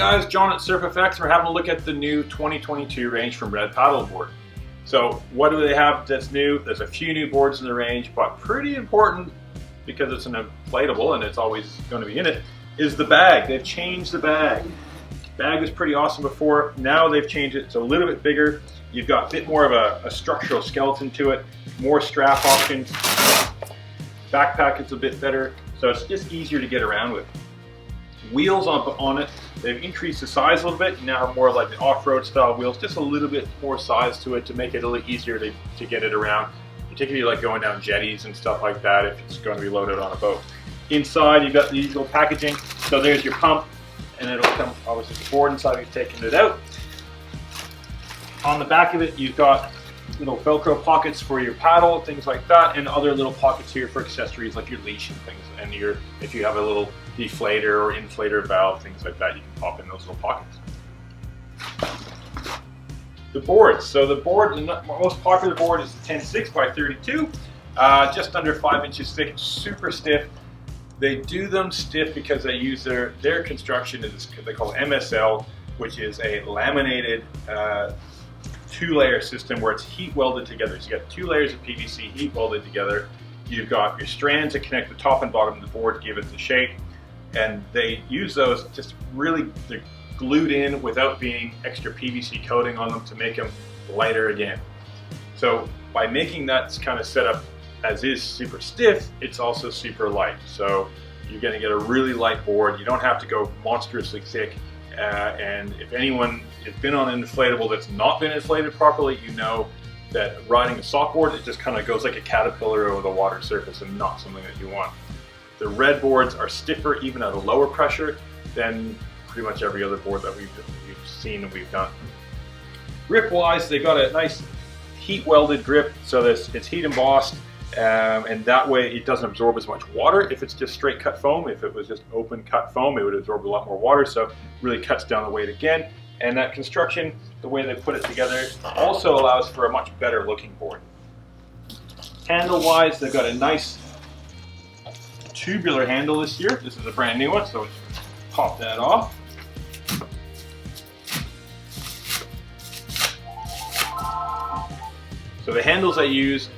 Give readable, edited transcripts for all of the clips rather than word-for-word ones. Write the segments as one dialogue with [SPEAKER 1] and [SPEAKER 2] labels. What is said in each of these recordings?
[SPEAKER 1] guys, John at SurfFX. We're having a look at the new 2022 range from Red Paddleboard. So what do they have that's new? There's a few new boards in the range, but pretty important because it's an inflatable and it's always going to be in it, is the bag. They've changed the bag. Bag was pretty awesome before. Now they've changed it. It's a little bit bigger. You've got a bit more of a structural skeleton to it, more strap options. Backpack is a bit better, so it's just easier to get around with. Wheels on it, they've increased the size a little bit. You now have more like the off-road style wheels, just a little bit more size to it to make it a little easier to get it around, particularly like going down jetties and stuff like that if it's going to be loaded on a boat. Inside you've got the usual packaging, so there's your pump, and it'll come obviously the board inside. We've taken it out. On the back of it you've got little Velcro pockets for your paddle, things like that, and other little pockets here for accessories like your leash and things, and if you have a little deflator or inflator valve, things like that, you can pop in those little pockets. The boards. So the most popular board is 10.6 by 32, just under 5 inches thick, super stiff. They do them stiff because they use their construction is they call MSL, which is a laminated two-layer system where it's heat welded together. So you got 2 layers of PVC heat welded together. You've got your strands that connect the top and bottom of the board to give it the shape, and they use those just really, they're glued in without being extra PVC coating on them to make them lighter again. So by making that kind of setup as is super stiff, it's also super light. So you're going to get a really light board. You don't have to go monstrously thick. And if anyone has been on an inflatable that's not been inflated properly, you know that riding a soft board, it just kind of goes like a caterpillar over the water surface and not something that you want. The red boards are stiffer even at a lower pressure than pretty much every other board that we've seen and we've done. Grip wise, they've got a nice heat welded grip, so it's heat embossed, and that way it doesn't absorb as much water if it's just straight cut foam. If it was just open cut foam, it would absorb a lot more water, so it really cuts down the weight again. And that construction, the way they put it together, also allows for a much better looking board. Handle wise, they've got a nice tubular handle this year. This is a brand new one, so pop that off. So the handles I use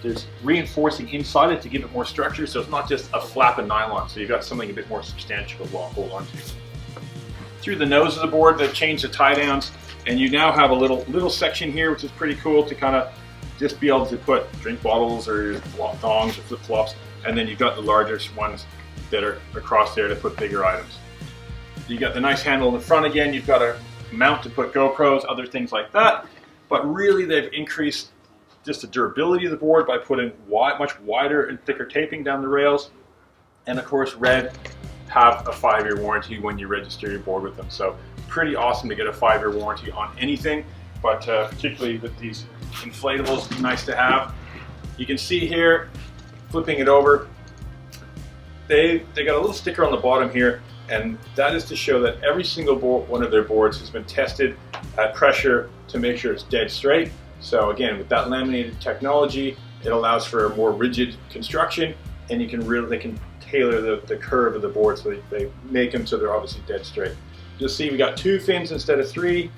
[SPEAKER 1] there's reinforcing inside it to give it more structure, so it's not just a flap of nylon, so you've got something a bit more substantial to hold onto. Through the nose of the board, they've changed the tie downs, and you now have a little section here, which is pretty cool to kind of just be able to put drink bottles or thongs or flip flops, and then you've got the larger ones that are across there to put bigger items. You got the nice handle in the front again. You've got a mount to put GoPros, other things like that. But really, they've increased just the durability of the board by putting much wider and thicker taping down the rails. And of course, Red have a 5-year warranty when you register your board with them. So pretty awesome to get a 5-year warranty on anything, but particularly with these inflatables, nice to have. You can see here, flipping it over, they got a little sticker on the bottom here, and that is to show that every single one of their boards has been tested at pressure to make sure it's dead straight. So again, with that laminated technology, it allows for a more rigid construction, and they can tailor the curve of the board, so they make them so they're obviously dead straight. You'll see we got 2 fins instead of 3.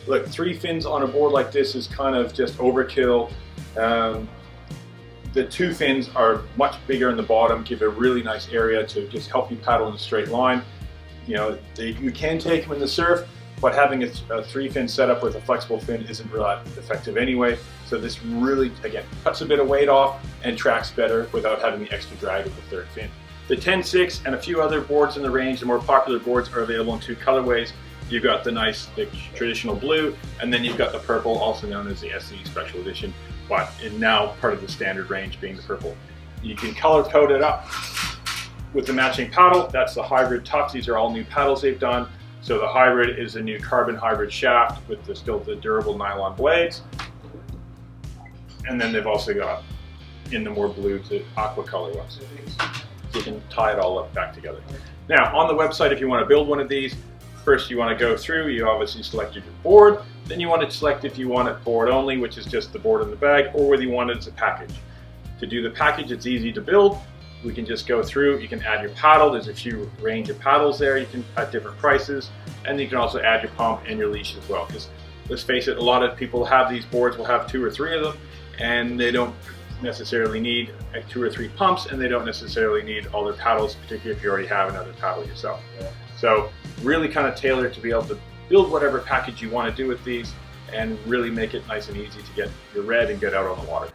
[SPEAKER 1] Look, 3 fins on a board like this is kind of just overkill. The 2 fins are much bigger in the bottom, give a really nice area to just help you paddle in a straight line. You know, you can take them in the surf, but having a 3-fin setup with a flexible fin isn't really effective anyway. So this really, again, cuts a bit of weight off and tracks better without having the extra drag of the 3rd fin. The 10.6 and a few other boards in the range, the more popular boards, are available in 2 colorways. You've got the nice, the traditional blue, and then you've got the purple, also known as the SE Special Edition, but now part of the standard range being the purple. You can color code it up with the matching paddle. That's the hybrid tops. These are all new paddles they've done. So the hybrid is a new carbon hybrid shaft with still the durable nylon blades. And then they've also got in the more blue to aqua color ones. So you can tie it all up back together. Now on the website, if you want to build one of these, first you want to go through, you obviously selected your board, then you want to select if you want it board only, which is just the board in the bag, or whether you want it as a package. To do the package, it's easy to build. we can just go through. You can add your paddle. There's a few range of paddles there. You can at different prices, and you can also add your pump and your leash as well. Because let's face it, a lot of people have these boards, will have 2 or 3 of them, and they don't necessarily need 2 or 3 pumps, and they don't necessarily need all their paddles, particularly if you already have another paddle yourself. Yeah. So really kind of tailored to be able to build whatever package you want to do with these, and really make it nice and easy to get your red and get out on the water.